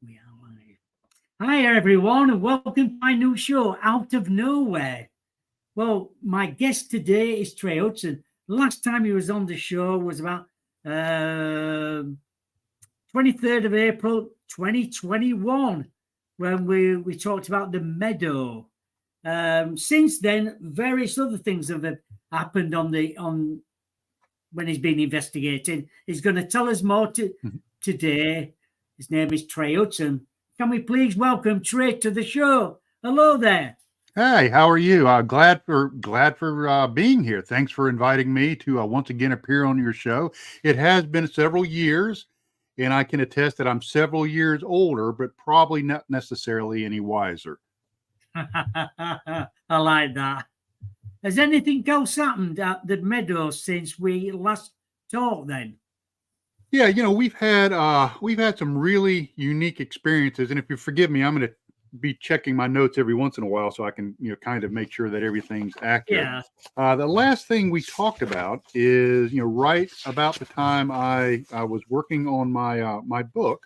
We are live. Hi, everyone, and welcome to my new show, Out of Nowhere. Well, my guest today is Trey Hudson. Last time he was on the show was about 23rd of April 2021 when we talked about the meadow. Since then, various other things have happened on when he's been investigating. He's going to tell us more today. His name is Trey Hudson. Can we please welcome Trey to the show? Hello there. Hey, how are you? Glad for being here. Thanks for inviting me to once again appear on your show. It has been several years, and I can attest that I'm several years older, but probably not necessarily any wiser. I like that. Has anything else happened at the Meadows since we last talked then? Yeah, we've had some really unique experiences, and if you forgive me, I'm going to be checking my notes every once in a while so I can kind of make sure that everything's accurate. Yeah. The last thing we talked about is right about the time I was working on my book,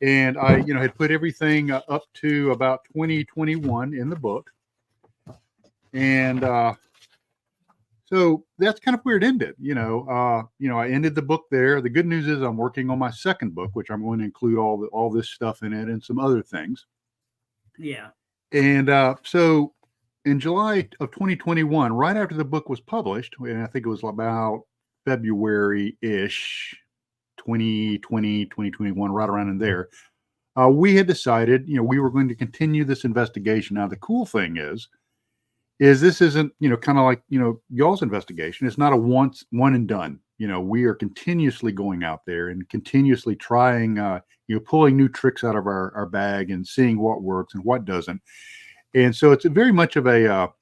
and I had put everything up to about 2021 in the book, and so that's kind of where it ended. I ended the book there. The good news is I'm working on my second book, which I'm going to include all this stuff in it and some other things. Yeah. And so in July of 2021, right after the book was published, and I think it was about February-ish, 2020, 2021, right around in there, we had decided, we were going to continue this investigation. Now, the cool thing is this isn't, kind of like, y'all's investigation. It's not a one and done. We are continuously going out there and continuously trying, pulling new tricks out of our bag and seeing what works and what doesn't. And so it's very much of a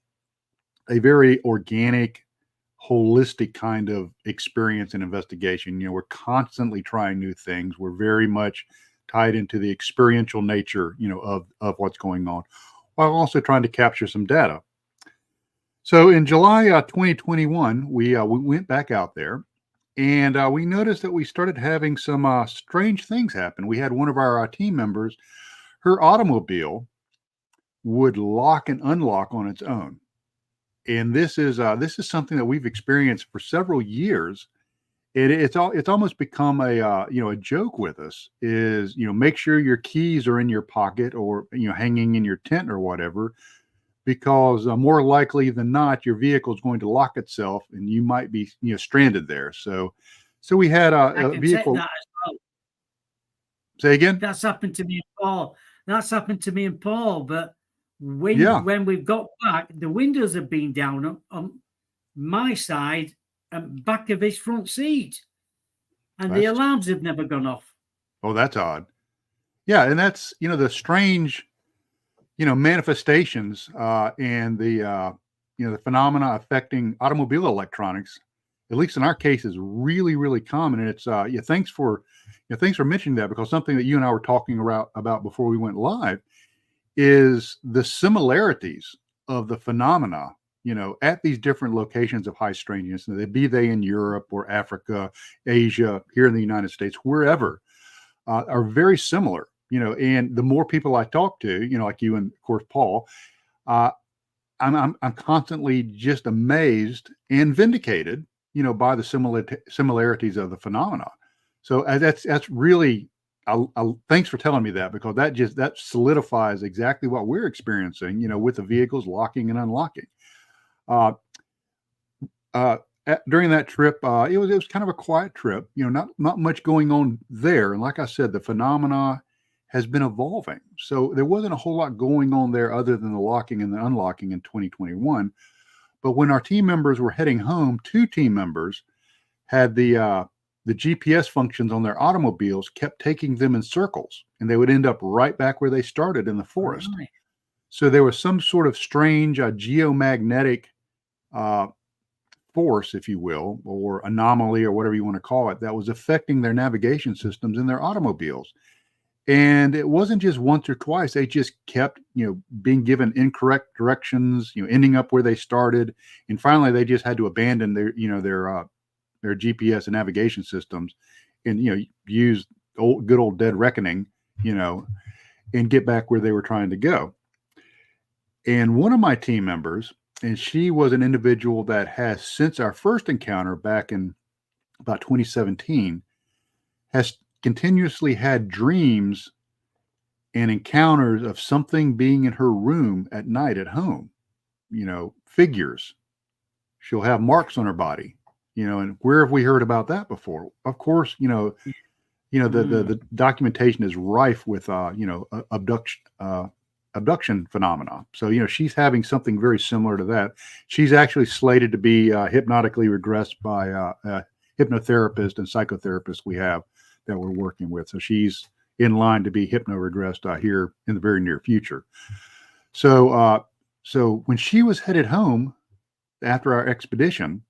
very organic, holistic kind of experience and investigation. We're constantly trying new things. We're very much tied into the experiential nature, of what's going on, while also trying to capture some data. So in July 2021, we went back out there, and we noticed that we started having some strange things happen. We had one of our team members, her automobile would lock and unlock on its own. And this is something that we've experienced for several years. It's almost become a joke with us. Is make sure your keys are in your pocket or hanging in your tent or whatever, because more likely than not, your vehicle is going to lock itself and you might be stranded there. So we had a vehicle. That as well. Say again? That's happened to me and Paul. But when we've got back, the windows have been down on my side and back of his front seat, and the alarms have never gone off. Oh, that's odd. Yeah, and that's the strange manifestations and the the phenomena affecting automobile electronics, at least in our case, is really, really common. And it's thanks for mentioning that, because something that you and I were talking about before we went live is the similarities of the phenomena at these different locations of high strangeness, be they in Europe or Africa, Asia, here in the United States, wherever, are very similar. And the more people I talk to, like you and of course Paul, I'm constantly just amazed and vindicated, by the similarities of the phenomena. So that's really, thanks for telling me that, because that solidifies exactly what we're experiencing, with the vehicles locking and unlocking. During that trip, it was kind of a quiet trip, not much going on there. And like I said, the phenomena has been evolving. So there wasn't a whole lot going on there other than the locking and the unlocking in 2021. But when our team members were heading home, 2 team members had the GPS functions on their automobiles kept taking them in circles, and they would end up right back where they started in the forest. Right. So there was some sort of strange geomagnetic force, if you will, or anomaly, or whatever you want to call it, that was affecting their navigation systems in their automobiles. And it wasn't just once or twice. They just kept, being given incorrect directions, ending up where they started. And finally, they just had to abandon their GPS and navigation systems and, use good old dead reckoning you know, and get back where they were trying to go. And one of my team members, and she was an individual that has, since our first encounter back in about 2017, has continuously had dreams and encounters of something being in her room at night at home, figures. She'll have marks on her body, and where have we heard about that before? Of course, the documentation is rife with, abduction phenomena. So, she's having something very similar to that. She's actually slated to be hypnotically regressed by a hypnotherapist and psychotherapist we have that we're working with. So she's in line to be hypno-regressed here in the very near future. So when she was headed home after our expedition,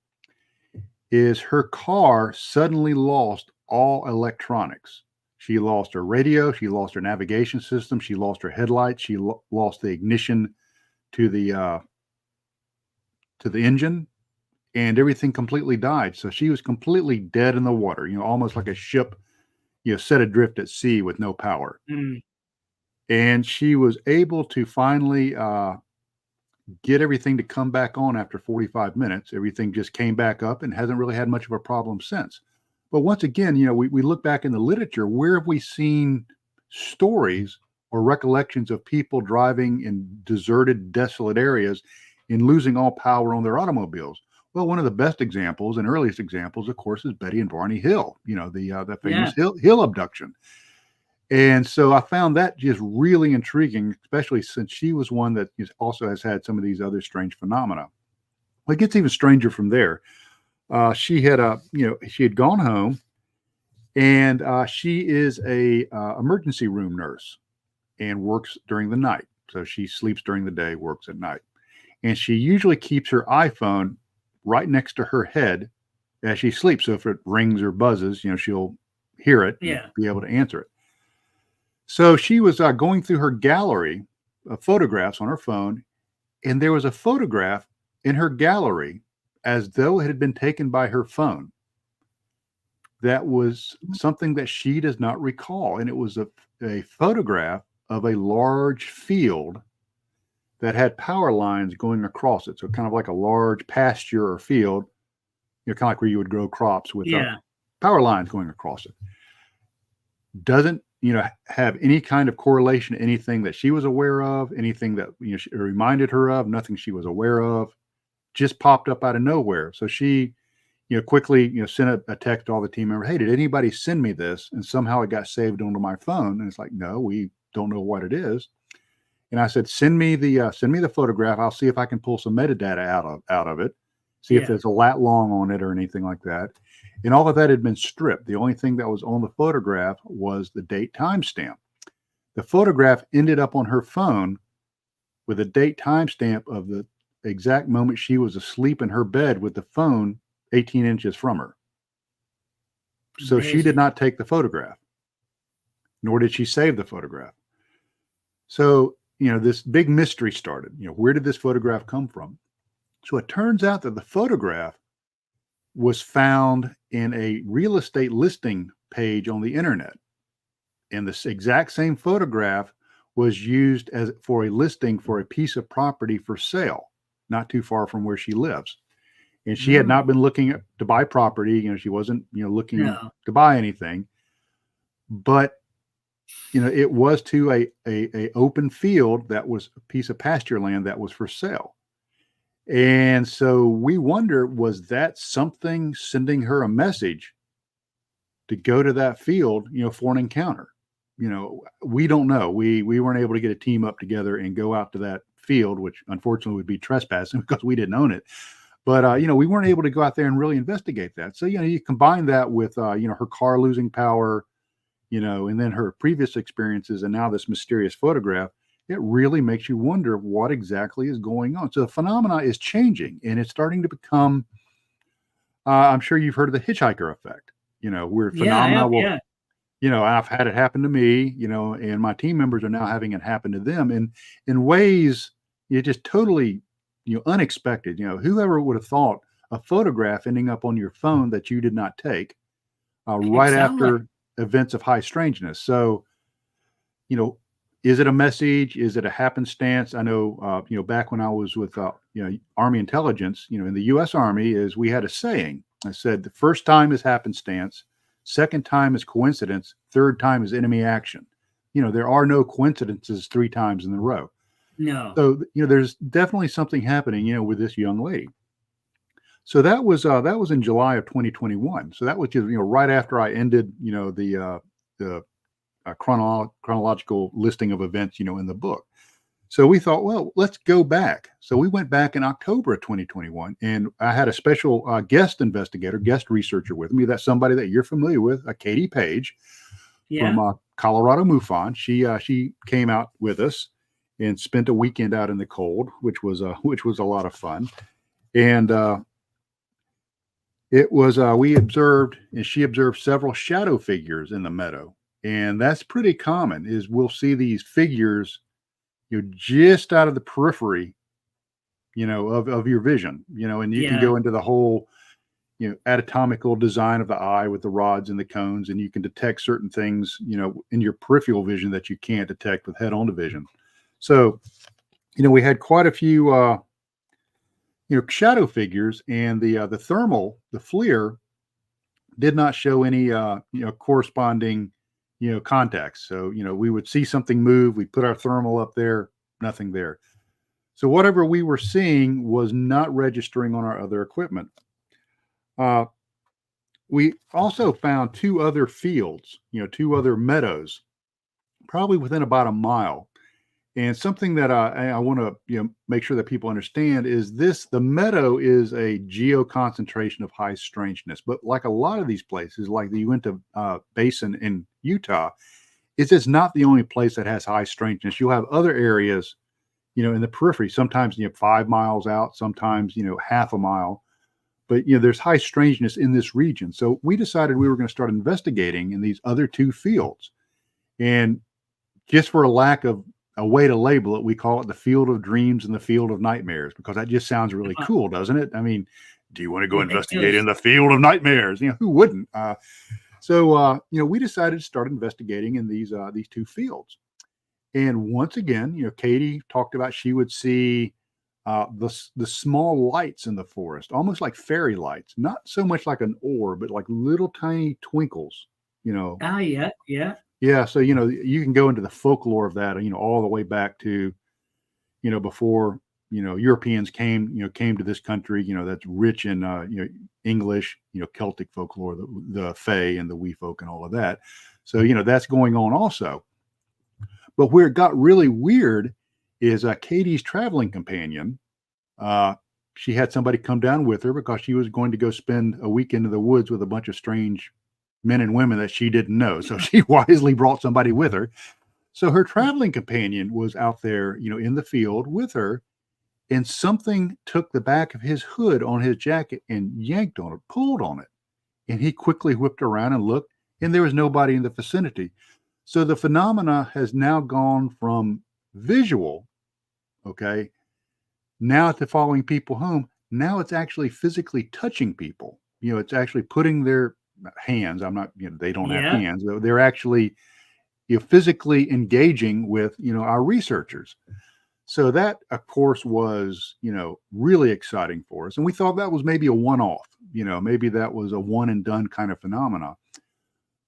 is her car suddenly lost all electronics. She lost her radio, she lost her navigation system, she lost her headlights, she lost the ignition to the engine, and everything completely died. So she was completely dead in the water, almost like a ship, set adrift at sea with no power. And she was able to finally get everything to come back on after 45 minutes. Everything just came back up and hasn't really had much of a problem since. But once again, we look back in the literature, where have we seen stories or recollections of people driving in deserted, desolate areas and losing all power on their automobiles? Well, one of the best examples and earliest examples, of course, is Betty and Barney Hill, the famous Hill abduction. And so I found that just really intriguing, especially since she was one that also has had some of these other strange phenomena. Well, it gets even stranger from there. She had gone home, and she is a emergency room nurse and works during the night. So she sleeps during the day, works at night. And she usually keeps her iPhone right next to her head as she sleeps. So if it rings or buzzes, she'll hear it and be able to answer it. So she was going through her gallery of photographs on her phone, and there was a photograph in her gallery as though it had been taken by her phone. That was something that she does not recall. And it was a photograph of a large field that had power lines going across it. So kind of like a large pasture or field, kind of like where you would grow crops with power lines going across it. Doesn't have any kind of correlation to anything that she was aware of, anything that she reminded her of, nothing she was aware of, just popped up out of nowhere. So she quickly sent a text to all the team members, hey, did anybody send me this? And somehow it got saved onto my phone. And it's like, no, we don't know what it is. And I said, send me the photograph. I'll see if I can pull some metadata out of it, see if there's a lat long on it or anything like that. And all of that had been stripped. The only thing that was on the photograph was the date timestamp. The photograph ended up on her phone with a date timestamp of the exact moment she was asleep in her bed with the phone 18 inches from her. So she did not take the photograph, nor did she save the photograph. So, this big mystery started. Where did this photograph come from? So it turns out that the photograph was found in a real estate listing page on the internet. And this exact same photograph was used for a listing for a piece of property for sale, not too far from where she lives. And she had not been looking to buy property. She wasn't, looking to buy anything. But, it was to a open field that was a piece of pasture land that was for sale. And so we wonder, was that something sending her a message to go to that field, for an encounter? We don't know. We weren't able to get a team up together and go out to that field, which unfortunately would be trespassing because we didn't own it. But, we weren't able to go out there and really investigate that. So, you combine that with, her car losing power, and then her previous experiences and now this mysterious photograph, it really makes you wonder what exactly is going on. So the phenomena is changing, and it's starting to become, I'm sure you've heard of the hitchhiker effect, where phenomena will, I've had it happen to me, and my team members are now having it happen to them in ways just totally, unexpected. Whoever would have thought a photograph ending up on your phone that you did not take right after events of high strangeness. So, you know, is it a message? Is it a happenstance? I know, back when I was with, Army intelligence, in the U.S. Army, is we had a saying. I said the first time is happenstance, second time is coincidence, third time is enemy action. There are no coincidences 3 times in a row. No. So, there's definitely something happening, with this young lady. So that was in July of 2021. So that was just, right after I ended, the chronological listing of events, in the book. So we thought, well, let's go back. So we went back in October of 2021, and I had a special guest researcher with me. That's somebody that you're familiar with, Katie Page from Colorado MUFON. She came out with us and spent a weekend out in the cold, which was a lot of fun. And it was she observed several shadow figures in the meadow. And that's pretty common, is we'll see these figures, just out of the periphery, of your vision, and you can go into the whole, anatomical design of the eye with the rods and the cones, and you can detect certain things, in your peripheral vision that you can't detect with head-on vision. So, we had quite a few, shadow figures, and the FLIR did not show any, corresponding, contacts. So, we would see something move, we'd put our thermal up there, nothing there. So whatever we were seeing was not registering on our other equipment. We also found 2 other fields, 2 other meadows, probably within about a mile. And something that I want to make sure that people understand is the meadow is a geoconcentration of high strangeness. But like a lot of these places, like the Uinta Basin in Utah, it's just not the only place that has high strangeness. You'll have other areas, in the periphery, sometimes 5 miles out, sometimes half a mile. But there's high strangeness in this region. So we decided we were going to start investigating in these other 2 fields. And just for a lack of a way to label it, we call it the field of dreams and the field of nightmares, because that just sounds really cool, doesn't it? I mean, do you want to go investigate in the field of nightmares? Who wouldn't? So we decided to start investigating in these 2 fields. And once again, Katie talked about she would see the small lights in the forest, almost like fairy lights, not so much like an orb, but like little tiny twinkles. Yeah. Yeah, so you can go into the folklore of that, all the way back to, before Europeans came to this country, that's rich in English, Celtic folklore, the Fae and the Wee folk and all of that. So that's going on also. But where it got really weird is Katie's traveling companion. She had somebody come down with her because she was going to go spend a weekend in the woods with a bunch of strange men and women that she didn't know. So she wisely brought somebody with her. So her traveling companion was out there, in the field with her, and something took the back of his hood on his jacket and yanked on it, pulled on it. And he quickly whipped around and looked, and there was nobody in the vicinity. So the phenomena has now gone from visual, okay, now to following people home. Now it's actually physically touching people. It's actually putting their hands. I'm not, they don't have hands. They're actually, physically engaging with, our researchers. So that, of course, was, really exciting for us. And we thought that was maybe a one-off, maybe that was a one and done kind of phenomena.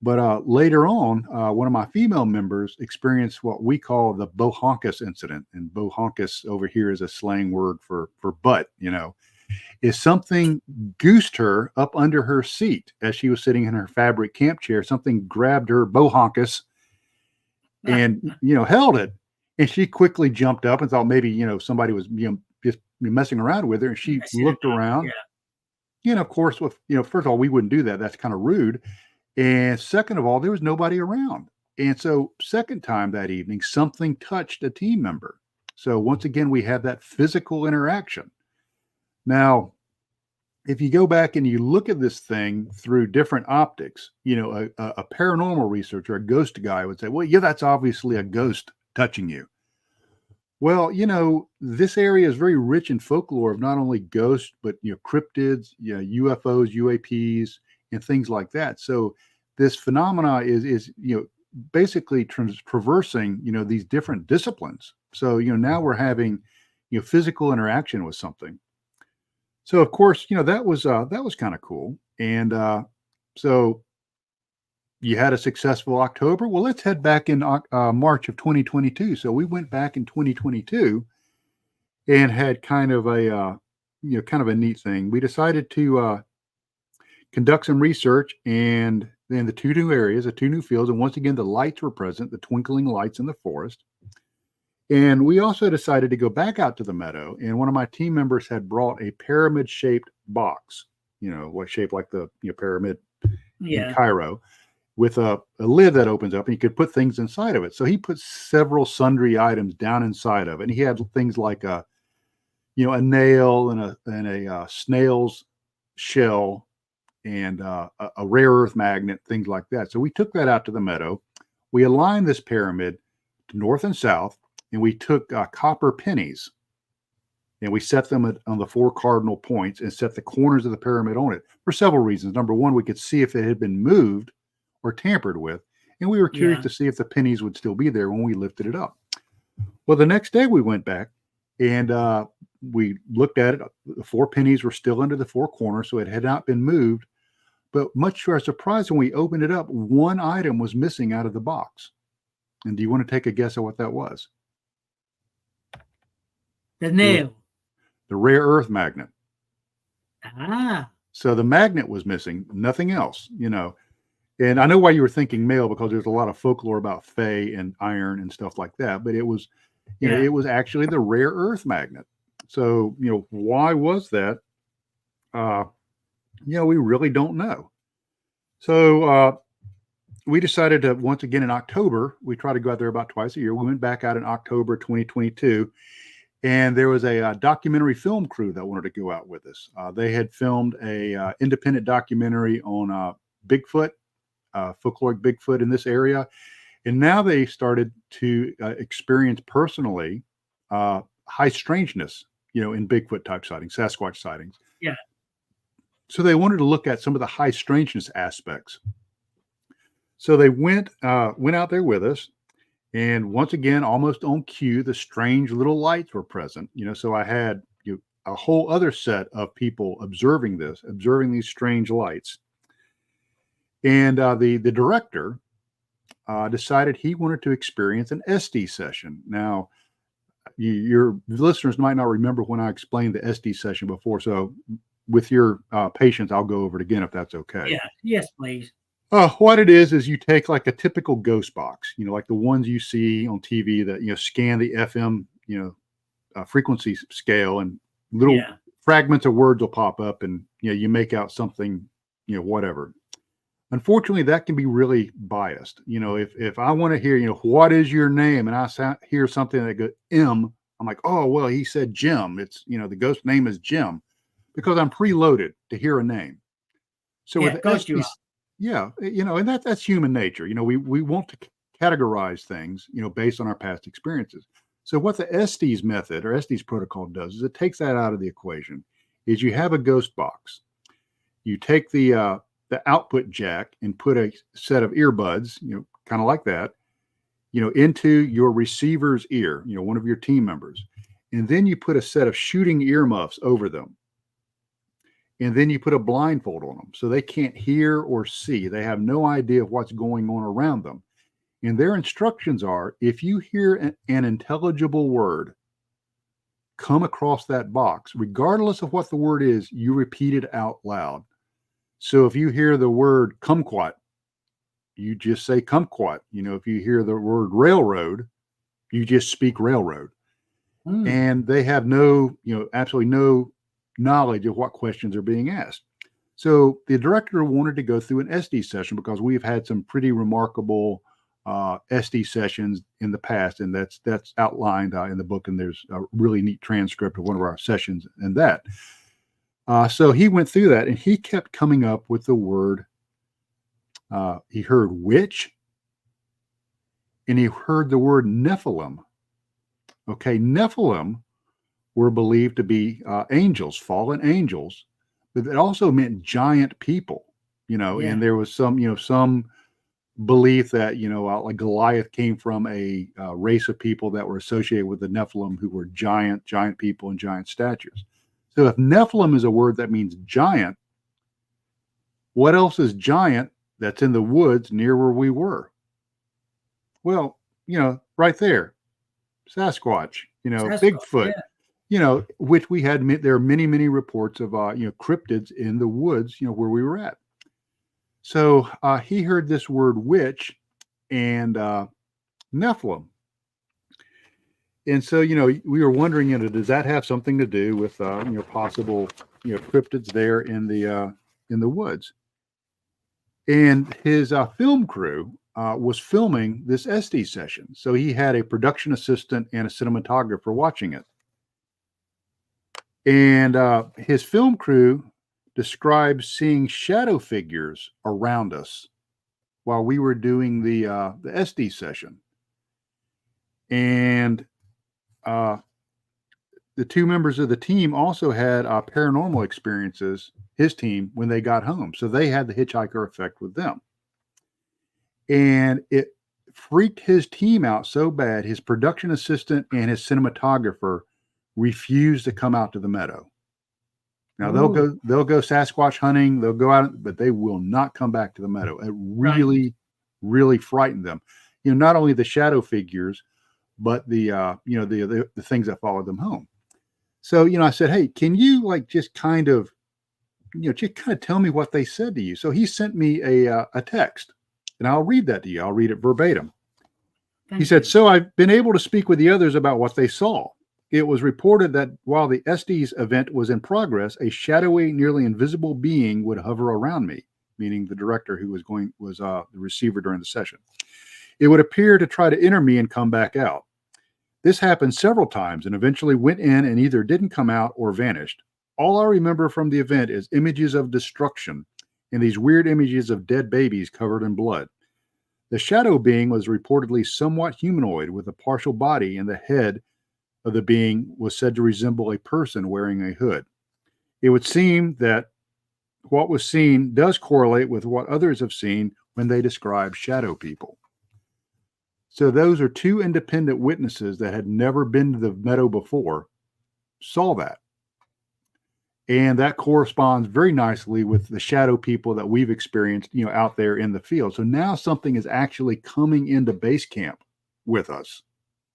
But later on, one of my female members experienced what we call the bohonkus incident. And bohonkus over here is a slang word for butt, is something goosed her up under her seat as she was sitting in her fabric camp chair. Something grabbed her bohonkus and, held it. And she quickly jumped up and thought maybe, somebody was, just messing around with her. And she looked around. Of course, with, first of all, we wouldn't do that. That's kind of rude. And second of all, there was nobody around. And so second time that evening, something touched a team member. So once again, we had that physical interaction. Now, if you go back and you look at this thing through different optics, a paranormal researcher, a ghost guy would say, well, yeah, that's obviously a ghost touching you. Well, this area is very rich in folklore of not only ghosts, but, cryptids, UFOs, UAPs, and things like that. So this phenomena is basically traversing, these different disciplines. So, now we're having, physical interaction with something. So of course, that was kind of cool. And so you had a successful October. Well, let's head back in March of 2022. So we went back in 2022 and had kind of a neat thing. We decided to conduct some research, and then the two new fields, and once again the lights were present, the twinkling lights in the forest. And we also decided to go back out to the meadow, and one of my team members had brought a pyramid-shaped box, what shape like the pyramid in Cairo, with a lid that opens up, and you could put things inside of it. So he put several sundry items down inside of it, and he had things like a nail and a snail's shell and a rare earth magnet, things like that. So we took that out to the meadow. We aligned this pyramid to north and south, and we took copper pennies and we set them on the 4 cardinal points and set the corners of the pyramid on it for several reasons. Number one, we could see if it had been moved or tampered with, and we were curious to see if the pennies would still be there when we lifted it up. Well, the next day we went back and we looked at it. The 4 pennies were still under the 4 corners, so it had not been moved. But much to our surprise, when we opened it up, one item was missing out of the box. And do you want to take a guess at what that was? The nail. The rare earth magnet. Ah. So the magnet was missing, nothing else, And I know why you were thinking male, because there's a lot of folklore about fae and iron and stuff like that. But it was, it was actually the rare earth magnet. So, why was that? We really don't know. So we decided to, once again in October, we try to go out there about twice a year. We went back out in October 2022, and there was a documentary film crew that wanted to go out with us. They had filmed a independent documentary on Bigfoot, folkloric Bigfoot in this area. And now they started to experience personally high strangeness, in Bigfoot type sightings, Sasquatch sightings. Yeah. So they wanted to look at some of the high strangeness aspects. So they went out there with us, and once again, almost on cue, the strange little lights were present. So I had a whole other set of people observing these strange lights. And the director decided he wanted to experience an SD session. Now, your listeners might not remember when I explained the SD session before, so with your patience, I'll go over it again if that's okay. Yeah. Yes, please. What it is you take like a typical ghost box, like the ones you see on TV that, scan the FM, frequency scale, and little fragments of words will pop up, and, you make out something, whatever. Unfortunately, that can be really biased. If I want to hear, what is your name? And I hear something that goes M, I'm like, oh, well, he said Jim. It's, the ghost name is Jim, because I'm preloaded to hear a name. So with SD, and that's human nature. We want to categorize things, based on our past experiences. So what the Estes method or Estes protocol does is it takes that out of the equation. Is you have a ghost box. You take the output jack and put a set of earbuds, kind of like that, into your receiver's ear, one of your team members. And then you put a set of shooting earmuffs over them. And then you put a blindfold on them so they can't hear or see. They have no idea of what's going on around them. And their instructions are, if you hear an intelligible word come across that box, regardless of what the word is, you repeat it out loud. So if you hear the word kumquat, you just say kumquat. If you hear the word railroad, you just speak railroad. And they have absolutely no knowledge of what questions are being asked. So the director wanted to go through an SD session because we've had some pretty remarkable SD sessions in the past, and that's outlined in the book, and there's a really neat transcript of one of our sessions and that. So he went through that, and he kept coming up with the word. He heard witch, and he heard the word Nephilim. Okay, Nephilim were believed to be angels, fallen angels, but it also meant giant people. And there was some belief that, like Goliath came from a race of people that were associated with the Nephilim, who were giant people and giant statues. So if Nephilim is a word that means giant, what else is giant that's in the woods near where we were? Well, right there, Sasquatch, Bigfoot, which we had, there are many, many reports of, cryptids in the woods, where we were at. So he heard this word witch and Nephilim. And so, we were wondering, does that have something to do with, possible, cryptids there in the woods? And his film crew was filming this SD session. So he had a production assistant and a cinematographer watching it. And his film crew describes seeing shadow figures around us while we were doing the SD session. And the two members of the team also had paranormal experiences, his team, when they got home. So they had the hitchhiker effect with them. And it freaked his team out so bad, his production assistant and his cinematographer refused to come out to the meadow. Now they'll go Sasquatch hunting, they'll go out, but they will not come back to the meadow. It really, really frightened them. Not only the shadow figures, but the things that followed them home. So, I said, hey, can you just kind of tell me what they said to you? So he sent me a text, and I'll read that to you. I'll read it verbatim. He said, so I've been able to speak with the others about what they saw. It was reported that while the Estes event was in progress, a shadowy, nearly invisible being would hover around me, meaning the director who was the receiver during the session. It would appear to try to enter me and come back out. This happened several times and eventually went in and either didn't come out or vanished. All I remember from the event is images of destruction and these weird images of dead babies covered in blood. The shadow being was reportedly somewhat humanoid with a partial body, and the head of the being was said to resemble a person wearing a hood. It would seem that what was seen does correlate with what others have seen when they describe shadow people. So those are two independent witnesses that had never been to the meadow before, saw that. And that corresponds very nicely with the shadow people that we've experienced, out there in the field. So now something is actually coming into base camp with us.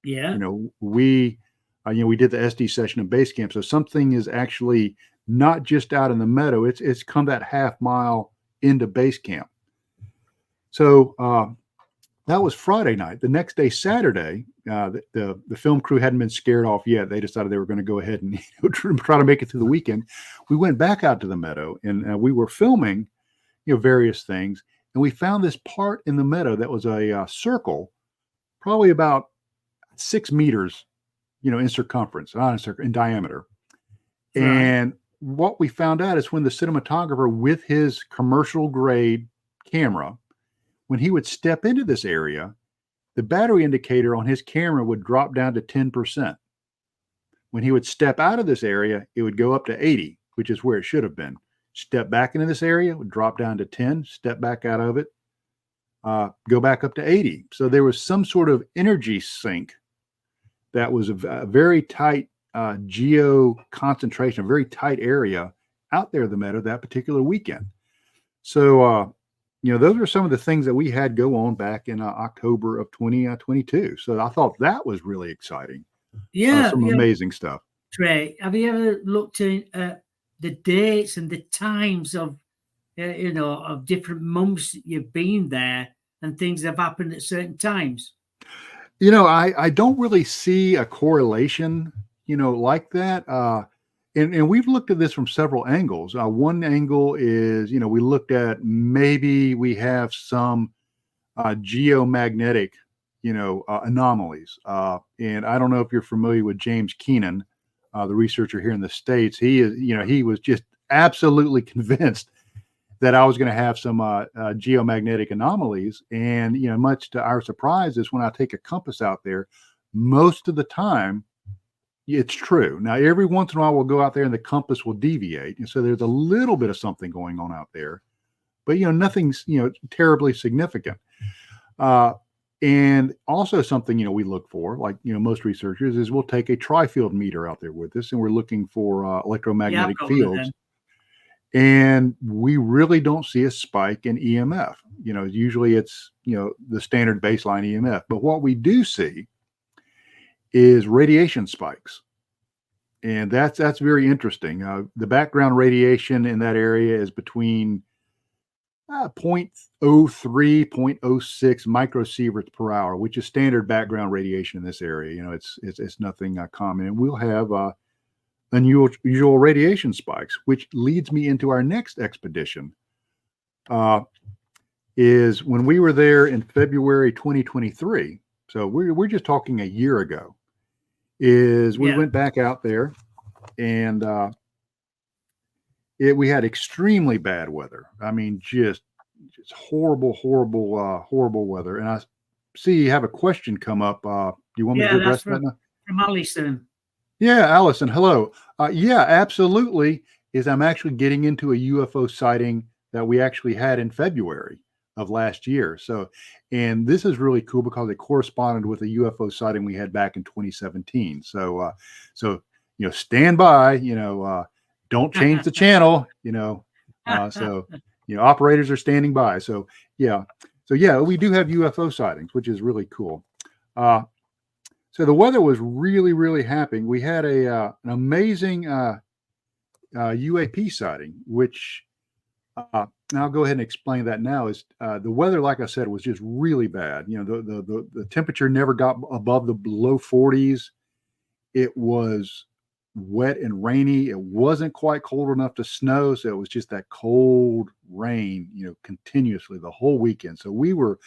Yeah. We did the SD session in base camp. So something is actually not just out in the meadow. It's come that half mile into base camp. So that was Friday night. The next day, Saturday, the film crew hadn't been scared off yet. They decided they were going to go ahead and try to make it through the weekend. We went back out to the meadow and we were filming, various things. And we found this part in the meadow that was a circle, probably about 6 meters, in circumference, in diameter. Right. And what we found out is when the cinematographer with his commercial grade camera, when he would step into this area, the battery indicator on his camera would drop down to 10%. When he would step out of this area, it would go up to 80, which is where it should have been. Step back into this area, would drop down to 10, step back out of it, go back up to 80. So there was some sort of energy sink that was a very tight geo concentration, a very tight area out there in the meadow that particular weekend. So, those are some of the things that we had go on back in October of 2022. So I thought that was really exciting. Yeah. Some amazing stuff. Trey, have you ever looked at the dates and the times of, of different months you've been there and things have happened at certain times? I don't really see a correlation, like that. And we've looked at this from several angles. One angle is, we looked at maybe we have some geomagnetic, anomalies. And I don't know if you're familiar with James Keenan, the researcher here in the States. He is, he was just absolutely convinced that I was going to have some geomagnetic anomalies. And, much to our surprise is when I take a compass out there, most of the time, it's true. Now, every once in a while, we'll go out there and the compass will deviate. And so there's a little bit of something going on out there, but, nothing's, terribly significant. And also something, we look for, like, most researchers, is we'll take a tri-field meter out there with us, and we're looking for Yeah, I've electromagnetic got one of fields. them. And we really don't see a spike in EMF. Usually it's, the standard baseline EMF. But what we do see is radiation spikes. And that's very interesting. The background radiation in that area is between 0.03, 0.06 microsieverts per hour, which is standard background radiation in this area. It's nothing common. And we'll have unusual radiation spikes, which leads me into our next expedition. Is when we were there in February 2023. So we're just talking a year ago. We went back out there, and we had extremely bad weather. I mean, just horrible weather. And I see you have a question come up. You want me to address that now? From Allison. Yeah, Allison, hello. Yeah, absolutely. I'm actually getting into a UFO sighting that we actually had in February of last year. And this is really cool because it corresponded with a UFO sighting we had back in 2017. So stand by, don't change the channel, operators are standing by. So yeah, we do have UFO sightings, which is really cool. So the weather was really, really happy. We had an amazing UAP sighting, which and I'll go ahead and explain that now. Is the weather, like I said, was just really bad. The temperature never got above the low 40s. It was wet and rainy. It wasn't quite cold enough to snow, so it was just that cold rain, continuously the whole weekend. So we were,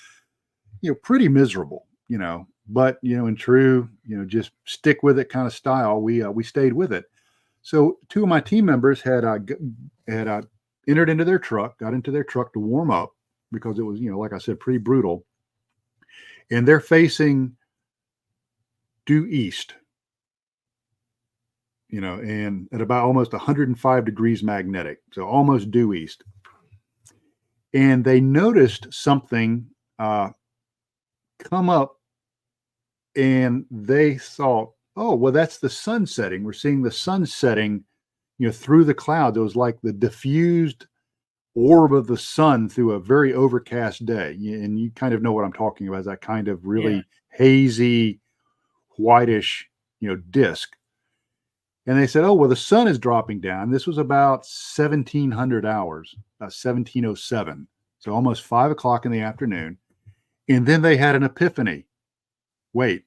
pretty miserable, but in true, just stick with it kind of style, we stayed with it. So two of my team members had entered into their truck, got into their truck to warm up because it was, like I said, pretty brutal. And they're facing due east, and at about almost 105 degrees magnetic, so almost due east. And they noticed something come up, and they thought, oh, well, that's the sun setting. We're seeing the sun setting, through the clouds. It was like the diffused orb of the sun through a very overcast day. And you kind of know what I'm talking about, is that kind of really hazy, whitish, disc. And they said, oh, well, the sun is dropping down. This was about 1700 hours, 1707. So almost 5 o'clock in the afternoon. And then they had an epiphany. Wait,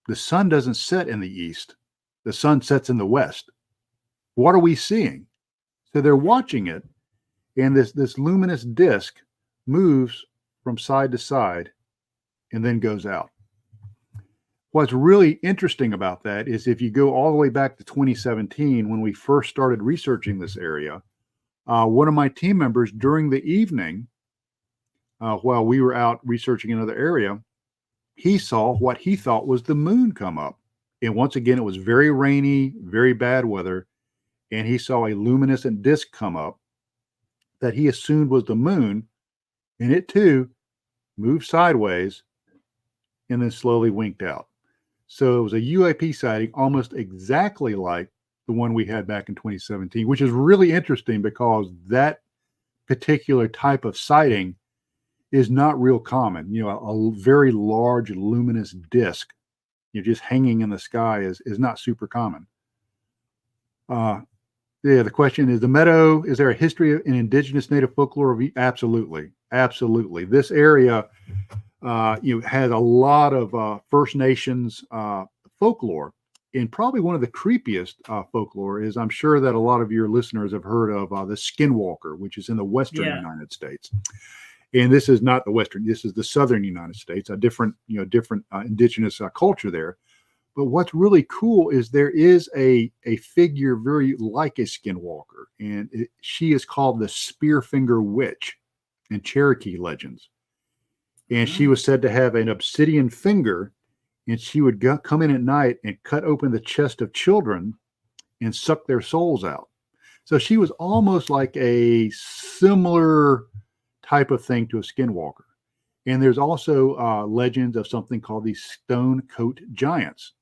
the sun doesn't set in the east. The sun sets in the west. What are we seeing? So they're watching it, and this luminous disc moves from side to side and then goes out. What's really interesting about that is if you go all the way back to 2017, when we first started researching this area, one of my team members during the evening, while we were out researching another area, he saw what he thought was the moon come up. And once again, it was very rainy, very bad weather. And he saw a luminescent disc come up that he assumed was the moon. And it too moved sideways and then slowly winked out. So it was a UAP sighting almost exactly like the one we had back in 2017, which is really interesting because that particular type of sighting is not real common. A very large luminous disc, just hanging in the sky is not super common. The question is, the meadow, is there a history in indigenous native folklore? Absolutely. Absolutely. This area, had a lot of First Nations folklore. And probably one of the creepiest folklore is, I'm sure that a lot of your listeners have heard of the skinwalker, which is in the western United States. And this is not the western, this is the southern United States, a different indigenous culture there. But what's really cool is there is a figure very like a skinwalker, and she is called the Spearfinger Witch in Cherokee legends. And she was said to have an obsidian finger, and she would come in at night and cut open the chest of children and suck their souls out. So she was almost like a similar type of thing to a skinwalker. And there's also legends of something called the stone coat giants,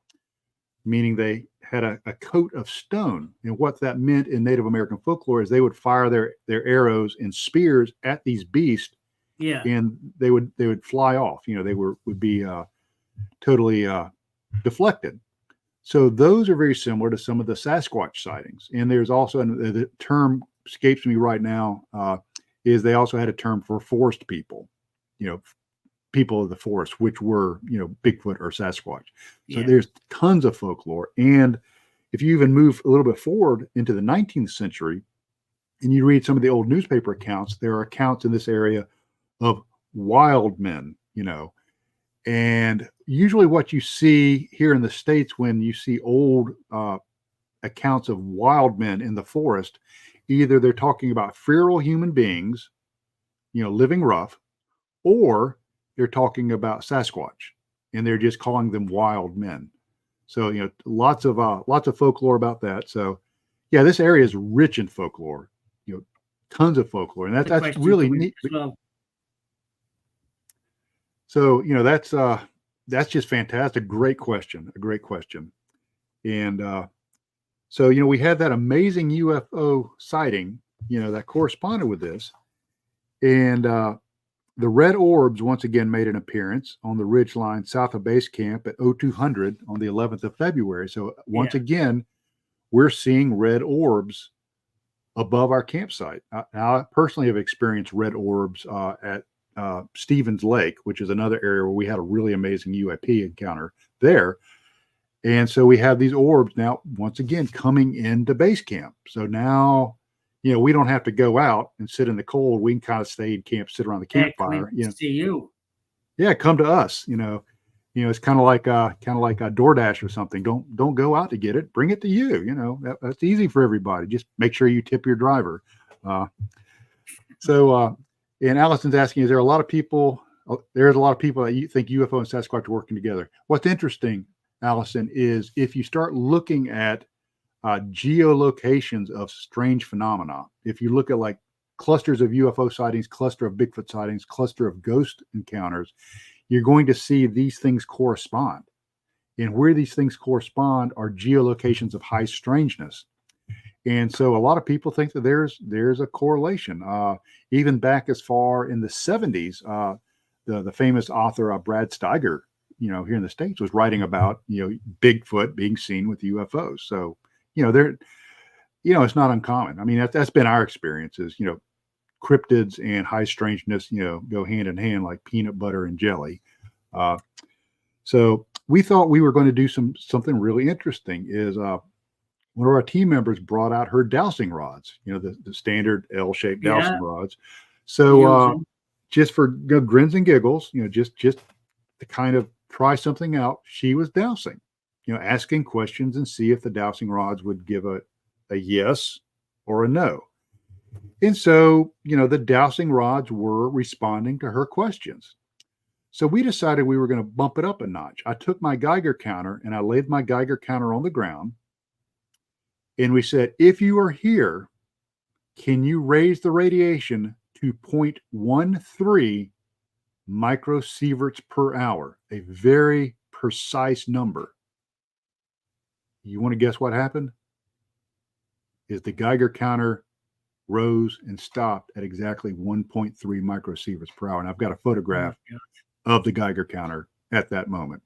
meaning they had a coat of stone. And what that meant in Native American folklore is they would fire their arrows and spears at these beasts, Yeah. and they would fly off. They would be totally deflected. So those are very similar to some of the Sasquatch sightings. And there's also, and the term escapes me right now, is they also had a term for forest people, people of the forest, which were, Bigfoot or Sasquatch. So there's tons of folklore. And if you even move a little bit forward into the 19th century and you read some of the old newspaper accounts, there are accounts in this area of wild men, and usually what you see here in the States when you see old accounts of wild men in the forest, either they're talking about feral human beings, living rough, or they're talking about Sasquatch, and they're just calling them wild men. So, lots of folklore about that. So, yeah, this area is rich in folklore, tons of folklore, and that's really neat. Well. So, that's just fantastic. Great question. A great question. And so, we had that amazing UFO sighting, that corresponded with this. And the red orbs once again made an appearance on the ridge line south of base camp at 0200 on the 11th of February. So once again, we're seeing red orbs above our campsite. Now, I personally have experienced red orbs at Stevens Lake, which is another area where we had a really amazing UAP encounter there. And so we have these orbs now, once again, coming into base camp. So now, we don't have to go out and sit in the cold. We can kind of stay in camp, sit around the campfire. See you. Yeah, come to us. It's kind of like a DoorDash or something. Don't go out to get it. Bring it to you. That's easy for everybody. Just make sure you tip your driver. And Allison's asking, is there a lot of people? There's a lot of people that you think UFO and Sasquatch are working together. What's interesting, Allison, is if you start looking at geolocations of strange phenomena, if you look at like clusters of UFO sightings, cluster of Bigfoot sightings, cluster of ghost encounters, you're going to see these things correspond. And where these things correspond are geolocations of high strangeness. And so a lot of people think that there's a correlation. Even back as far in the 70s, the famous author Brad Steiger, here in the States, was writing about Bigfoot being seen with UFOs. So it's not uncommon. I mean, that's been our experiences. Cryptids and high strangeness, go hand in hand like peanut butter and jelly. So we thought we were going to do something really interesting. Is one of our team members brought out her dowsing rods, the standard L-shaped dowsing rods. So just for grins and giggles, just to kind of try something out, she was dowsing, asking questions and see if the dowsing rods would give a yes or a no. And so, the dowsing rods were responding to her questions. So we decided we were going to bump it up a notch. I took my Geiger counter and I laid my Geiger counter on the ground. And we said, if you are here, can you raise the radiation to 0.13 microsieverts per hour? A very precise number. You want to guess what happened? Is the Geiger counter rose and stopped at exactly 1.3 microsieverts per hour. And I've got a photograph of the Geiger counter at that moment.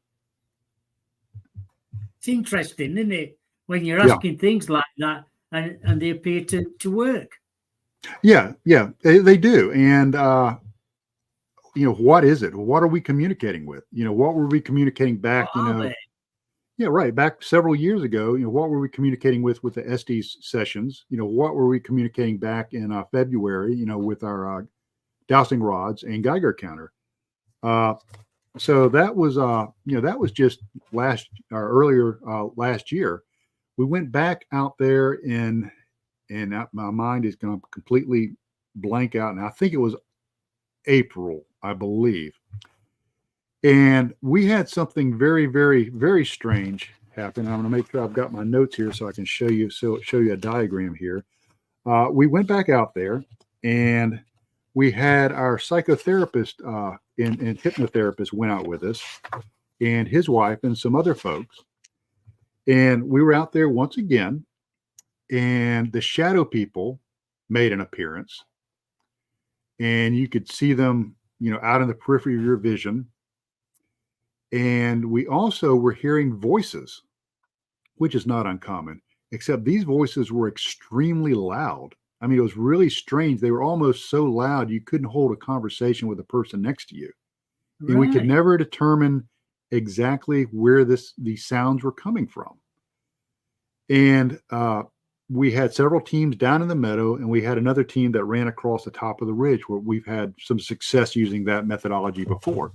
It's interesting, isn't it? When you're asking things like that and they appear to work. Yeah, they do. And, what is it? What are we communicating with? What were we communicating back, Yeah, right. Back several years ago, what were we communicating with the Estes sessions? What were we communicating back in February, with our dowsing rods and Geiger counter? So that was just earlier last year. We went back out there and my mind is going to completely blank out. And I think it was April, I believe. And we had something very, very, very strange happen. I'm going to make sure I've got my notes here so I can show you a diagram here. We went back out there and we had our psychotherapist and hypnotherapist went out with us, and his wife and some other folks. And we were out there once again, and the shadow people made an appearance, and you could see them, out in the periphery of your vision. And we also were hearing voices, which is not uncommon, except these voices were extremely loud. I mean, it was really strange. They were almost so loud you couldn't hold a conversation with the person next to you. Right. And we could never determine exactly where these sounds were coming from. And we had several teams down in the meadow, and we had another team that ran across the top of the ridge, where we've had some success using that methodology before.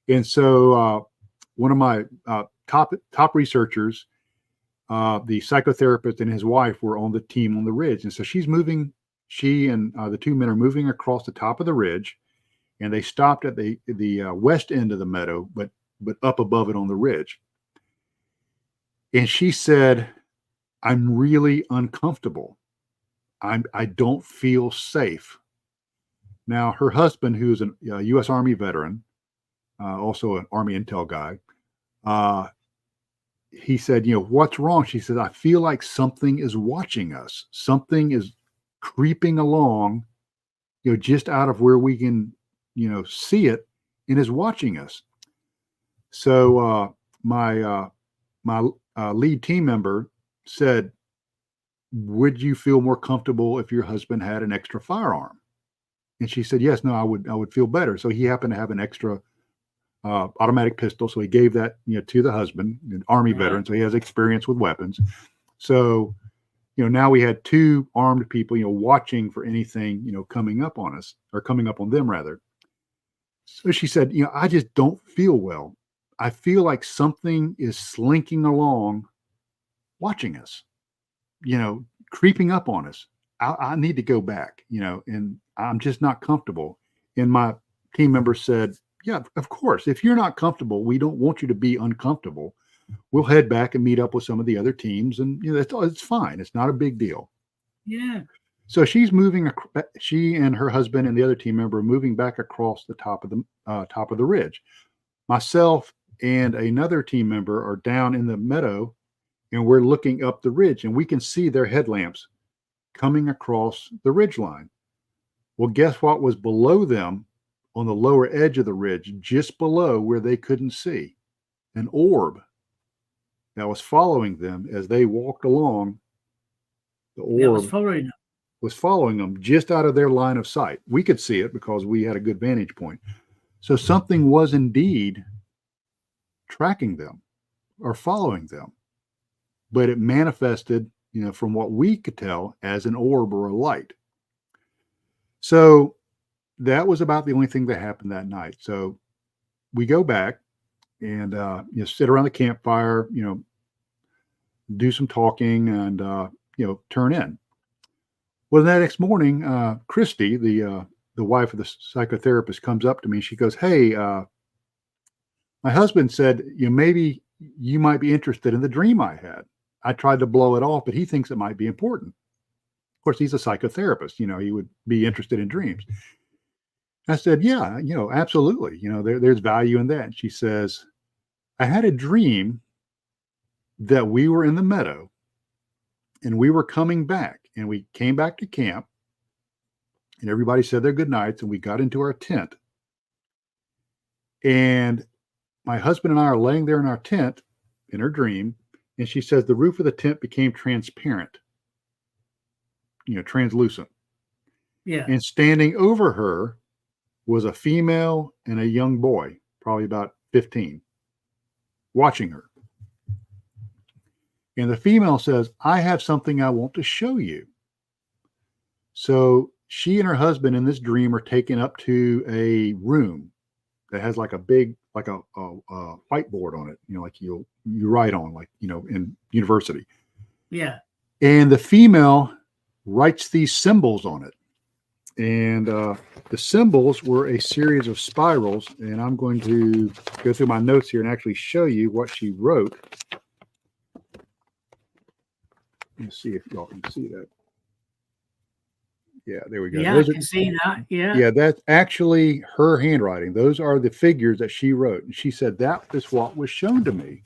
And so one of my top researchers, the psychotherapist and his wife, were on the team on the ridge. And so she and the two men are moving across the top of the ridge, and they stopped at the west end of the meadow, but up above it on the ridge. And she said, "I'm really uncomfortable. I don't feel safe." Now, her husband, who's a U.S. Army veteran, also an Army intel guy, he said, "What's wrong?" She said, "I feel like something is watching us. Something is creeping along, just out of where we can, see it, and is watching us." So my lead team member said, "Would you feel more comfortable if your husband had an extra firearm?" And she said, "Yes, no, I would feel better." So he happened to have an extra automatic pistol. So he gave that, to the husband, an Army veteran. So he has experience with weapons. So, now we had two armed people, watching for anything, coming up on us, or coming up on them rather. So she said, "I just don't feel well. I feel like something is slinking along, watching us, creeping up on us. I need to go back, and I'm just not comfortable." And my team member said, "Yeah, of course. If you're not comfortable, we don't want you to be uncomfortable. We'll head back and meet up with some of the other teams, and it's fine. It's not a big deal." Yeah. So she's moving. She and her husband and the other team member are moving back across the top of the ridge. Myself and another team member are down in the meadow, and we're looking up the ridge, and we can see their headlamps coming across the ridge line. Well, guess what was below them? On the lower edge of the ridge, just below where they couldn't see, an orb that was following them as they walked along. The orb was following them just out of their line of sight. We could see it because we had a good vantage point. So something was indeed tracking them or following them, but it manifested, from what we could tell, as an orb or a light. So that was about the only thing that happened that night. So we go back and sit around the campfire, do some talking, and turn in. Well, the next morning, Christy, the wife of the psychotherapist, comes up to me. She goes, "Hey, my husband said maybe you might be interested in the dream I had. I tried to blow it off, but he thinks it might be important." Of course, he's a psychotherapist. He would be interested in dreams. I said, "Yeah, absolutely. There's value in that." And she says, "I had a dream that we were in the meadow and we were coming back, and we came back to camp, and everybody said their good nights, and we got into our tent. And my husband and I are laying there in our tent in her dream. And she says the roof of the tent became transparent, translucent. Yeah. And standing over her was a female and a young boy, probably about 15, watching her. And the female says, "I have something I want to show you." So she and her husband in this dream are taken up to a room that has like a big, like a whiteboard on it, like you write on, like, in university. Yeah. And the female writes these symbols on it. And the symbols were a series of spirals. And I'm going to go through my notes here and actually show you what she wrote. Let's see if y'all can see that. Yeah, there we go. Yeah, I can see that. Yeah. Yeah, that's actually her handwriting. Those are the figures that she wrote. And she said, that is what was shown to me.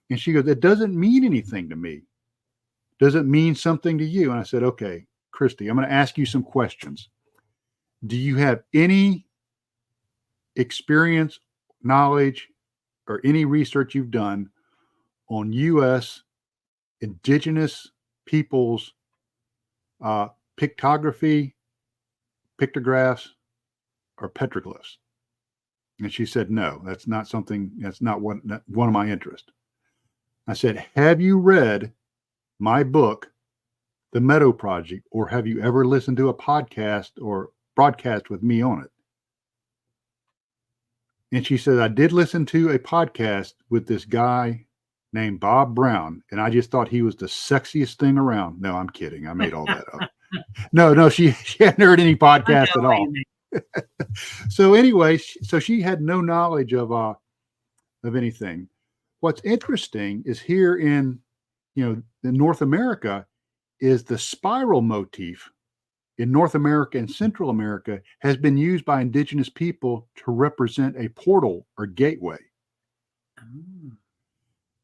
And she goes, it doesn't mean anything to me. Does it mean something to you? And I said, okay, Christy, I'm going to ask you some questions. Do you have any experience, knowledge, or any research you've done on U.S. indigenous peoples' pictography, pictographs, or petroglyphs? And she said, no, that's not one of my interests. I said, have you read my book, The Meadow Project, or have you ever listened to a podcast or broadcast with me on it? And she said, I did listen to a podcast with this guy named Bob Brown, and I just thought he was the sexiest thing around. No, I'm kidding. I made all that up. No, she hadn't heard any podcast at all. So anyway, so she had no knowledge of anything. What's interesting is here in North America is the spiral motif in North America and Central America has been used by indigenous people to represent a portal or gateway.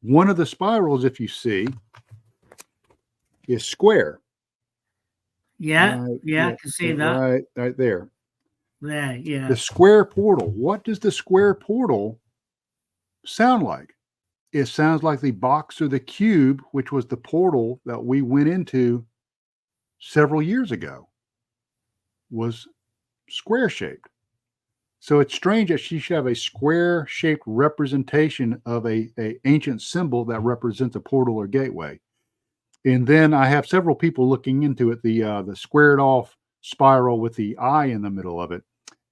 One of the spirals, if you see, is square. Yeah, I can see that. Right there. There, yeah. The square portal. What does the square portal sound like? It sounds like the box or the cube, which was the portal that we went into several years ago, was square shaped. So it's strange that she should have a square shaped representation of a ancient symbol that represents a portal or gateway. And then I have several people looking into it, the squared off spiral with the eye in the middle of it.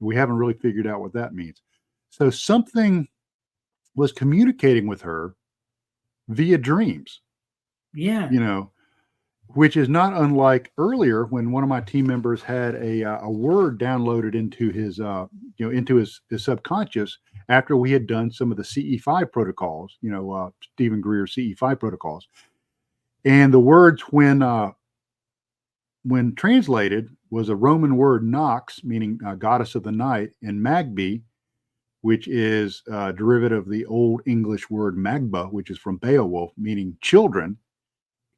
We haven't really figured out what that means. So something was communicating with her via dreams. Yeah. Which is not unlike earlier when one of my team members had a word downloaded into his his subconscious after we had done some of the CE5 protocols, Stephen Greer CE5 protocols. And the words when translated was a Roman word nox, meaning goddess of the night, and magbi, which is a derivative of the Old English word magba, which is from Beowulf, meaning children,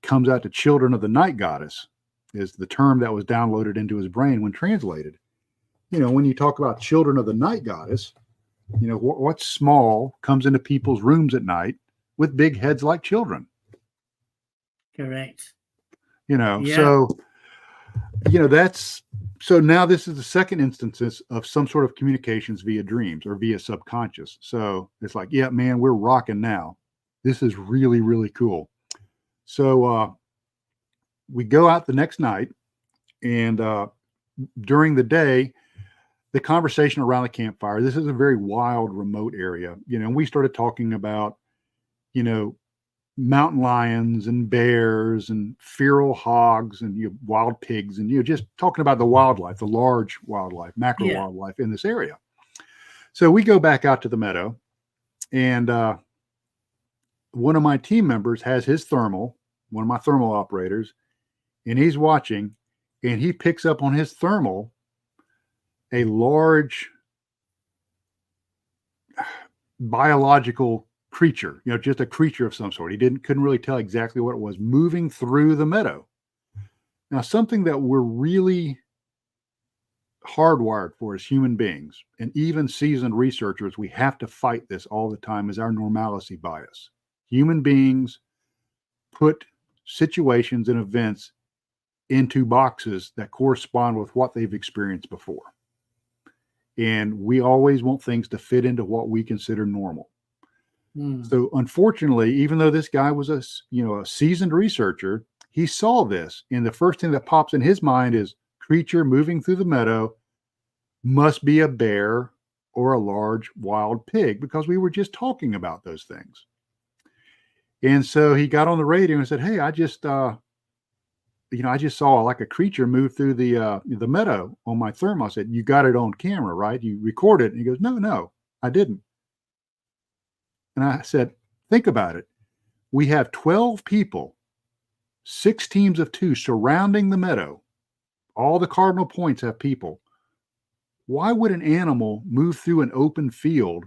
comes out to children of the night goddess, is the term that was downloaded into his brain when translated. When you talk about children of the night goddess, what's small comes into people's rooms at night with big heads like children. Correct. So now this is the second instances of some sort of communications via dreams or via subconscious. So it's like, yeah, man, we're rocking now. This is really, really cool. So we go out the next night, and during the day, the conversation around the campfire, this is a very wild, remote area, and we started talking about, mountain lions and bears and feral hogs and wild pigs, and just talking about the wildlife, the large wildlife, macro wildlife in this area. So we go back out to the meadow, and one of my team members has his thermal, one of my thermal operators, and he's watching, and he picks up on his thermal a large biological creature, just a creature of some sort. He couldn't really tell exactly what it was, moving through the meadow. Now, something that we're really hardwired for as human beings, and even seasoned researchers, we have to fight this all the time, is our normalcy bias. Human beings put situations and events into boxes that correspond with what they've experienced before. And we always want things to fit into what we consider normal. So unfortunately, even though this guy was a seasoned researcher, he saw this, and the first thing that pops in his mind is creature moving through the meadow must be a bear or a large wild pig, because we were just talking about those things. And so he got on the radio and said, hey, I just saw like a creature move through the meadow on my thermal. I said, you got it on camera, right? You recorded it? And he goes, no, I didn't. And I said, think about it. We have 12 people, 6 teams of 2 surrounding the meadow, all the cardinal points have people. Why would an animal move through an open field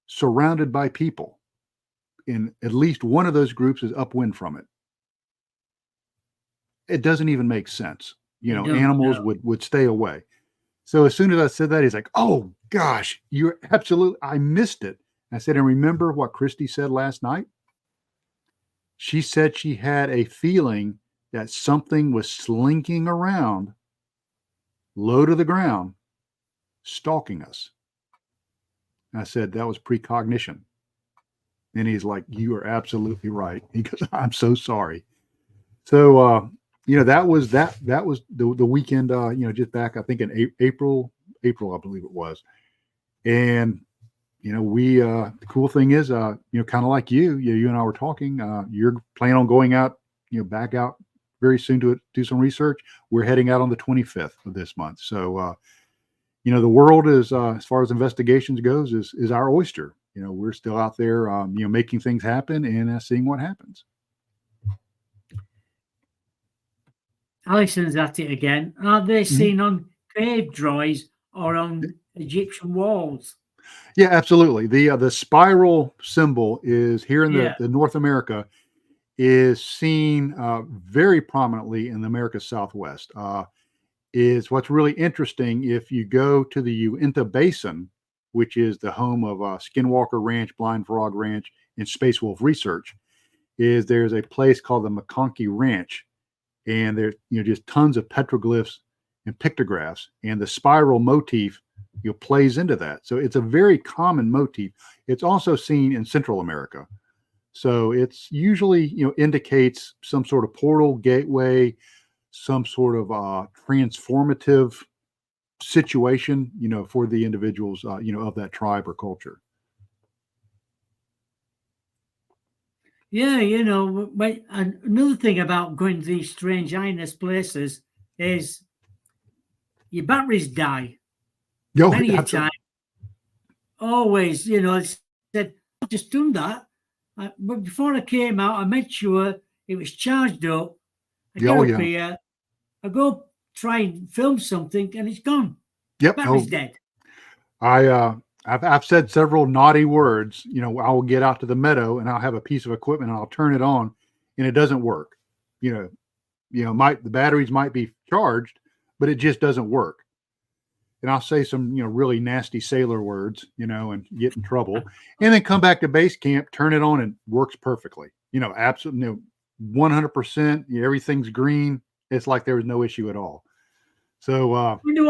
surrounded by people? And at least one of those groups is upwind from it. It doesn't even make sense. You know, animals would stay away. So as soon as I said that, he's like, oh gosh, you're absolutely, I missed it. I said, and remember what Christy said last night? She said she had a feeling that something was slinking around low to the ground, stalking us. I said, that was precognition. And he's like, you are absolutely right. He goes, I'm so sorry. So, that was the weekend, just back, I think in April, I believe it was. And, we, the cool thing is, kind of like you and I were talking, you're planning on going out, back out very soon to do some research. We're heading out on the 25th of this month. So, the world is, as far as investigations goes, is our oyster. We're still out there, making things happen and seeing what happens. Alison's at it again. Are they seen on cave drawings or on Egyptian walls? Yeah, absolutely. The spiral symbol is here in the North America, is seen very prominently in the America's Southwest. Is what's really interesting if you go to the Uinta Basin, which is the home of Skinwalker Ranch, Blind Frog Ranch, and Space Wolf Research, is there's a place called the McConkey Ranch, and there's just tons of petroglyphs and pictographs, and the spiral motif plays into that. So it's a very common motif. It's also seen in Central America. So it's usually indicates some sort of portal, gateway, some sort of transformative situation, for the individuals, of that tribe or culture. Yeah, but another thing about going to these strange highness places is your batteries die. Many a time. Always, said, I've just done that. But before I came out, I made sure it was charged up. I get up here, I go try and film something, and it's gone. Yep. Battery's dead. I've said several naughty words. I will get out to the meadow and I'll have a piece of equipment and I'll turn it on, and it doesn't work. The batteries might be charged, but it just doesn't work. And I'll say some, really nasty sailor words, and get in trouble, and then come back to base camp, turn it on, and works perfectly. Absolutely, 100%. Everything's green. It's like there was no issue at all. So, I wonder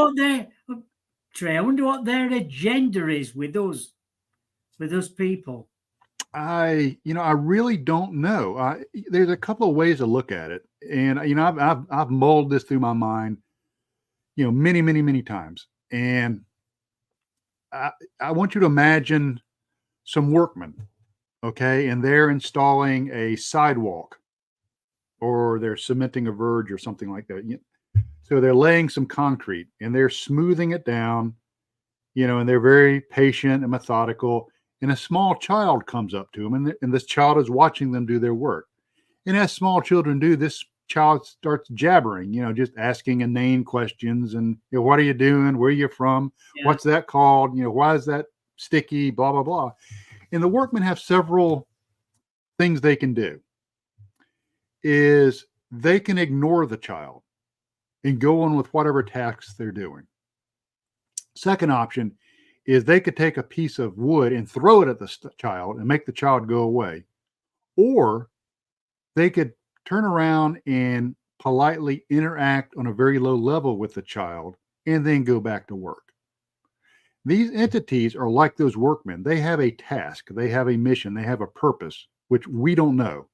what their agenda is with those people. I really don't know. There's a couple of ways to look at it, and I've mulled this through my mind, many, many, many times. And I want you to imagine some workmen, okay, and they're installing a sidewalk, or they're cementing a verge or something like that. So they're laying some concrete and they're smoothing it down, and they're very patient and methodical. And a small child comes up to them, and this child is watching them do their work. And as small children do, this child starts jabbering, just asking inane questions. And, what are you doing? Where are you from? Yeah. What's that called? Why is that sticky? Blah, blah, blah. And the workmen have several things they can do. Is they can ignore the child and go on with whatever tasks they're doing. Second option is they could take a piece of wood and throw it at the child and make the child go away. Or they could turn around and politely interact on a very low level with the child and then go back to work. These entities are like those workmen. They have a task, they have a mission, they have a purpose, which we don't know.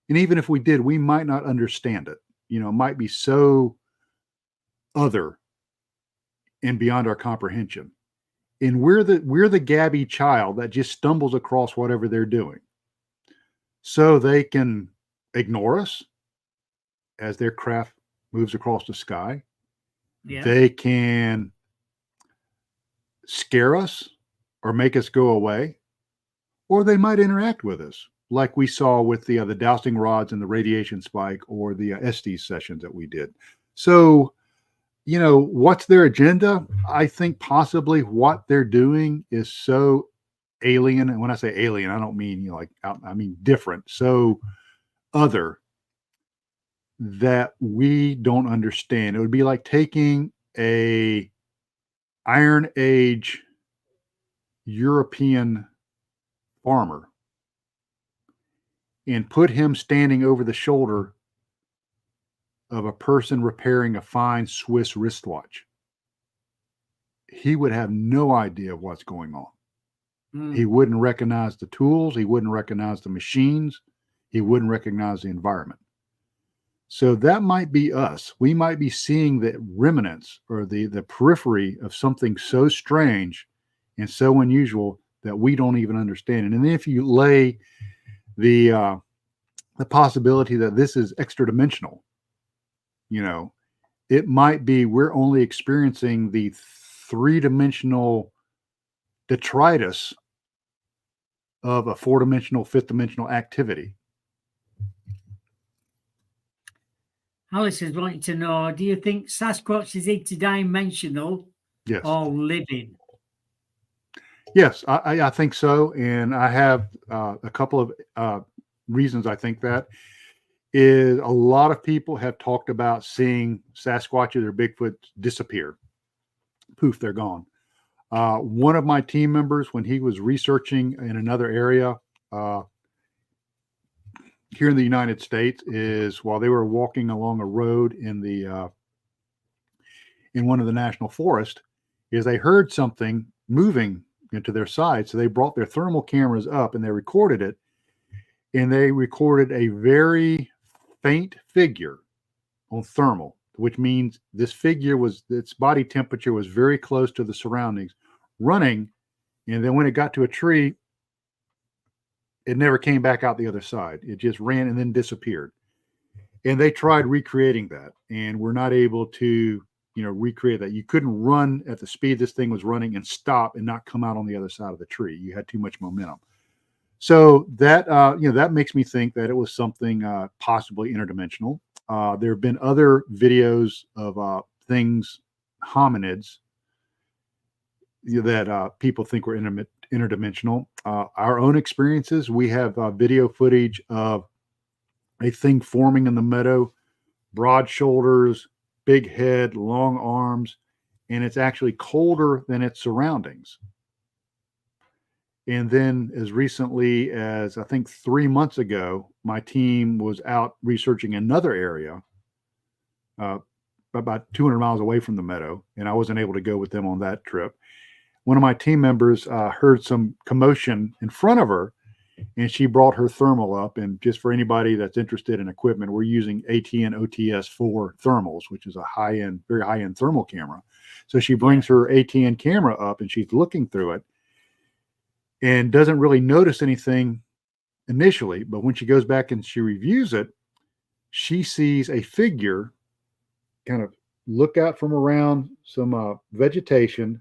And even if we did, we might not understand it. It might be so other and beyond our comprehension. And we're the gabby child that just stumbles across whatever they're doing. So they can ignore us as their craft moves across the sky. Yeah. They can scare us or make us go away, or they might interact with us, like we saw with the dowsing rods and the radiation spike, or the Estes sessions that we did. So what's their agenda? I think possibly what they're doing is so alien. And when I say alien, I don't mean I mean different, so other, that we don't understand. It would be like taking a Iron Age European farmer and put him standing over the shoulder of a person repairing a fine Swiss wristwatch. He would have no idea what's going on. He wouldn't recognize the tools. He wouldn't recognize the machines. He wouldn't recognize the environment. So that might be us. We might be seeing the remnants or the periphery of something so strange and so unusual that we don't even understand it. And then if you lay the possibility that this is extra dimensional, it might be we're only experiencing the three-dimensional detritus of a four-dimensional, fifth-dimensional activity. Alice is wanting to know, do you think Sasquatch is interdimensional Yes. or living? Yes, I think so. And I have a couple of reasons I think that is a lot of people have talked about seeing Sasquatches or Bigfoot disappear. Poof, they're gone. One of my team members, when he was researching in another area here in the United States, is while they were walking along a road in one of the national forests, is they heard something moving into their side. So they brought their thermal cameras up and they recorded it. And they recorded a very faint figure on thermal, which means this figure its body temperature was very close to the surroundings, running. And then when it got to a tree, it never came back out the other side. It just ran and then disappeared. And they tried recreating that and were not able to, recreate that. You couldn't run at the speed this thing was running and stop and not come out on the other side of the tree. You had too much momentum. So that, that makes me think that it was something possibly interdimensional. There have been other videos of things, hominids, that people think were interdimensional. Our own experiences, we have video footage of a thing forming in the meadow, broad shoulders, big head, long arms, and it's actually colder than its surroundings. And then as recently as I think 3 months ago, my team was out researching another area about 200 miles away from the meadow, and I wasn't able to go with them on that trip. One of my team members heard some commotion in front of her, and she brought her thermal up. And just for anybody that's interested in equipment, we're using ATN OTS4 thermals, which is a high-end, very high-end thermal camera. So she brings her ATN camera up and she's looking through it and doesn't really notice anything initially. But when she goes back and she reviews it, she sees a figure kind of look out from around some vegetation,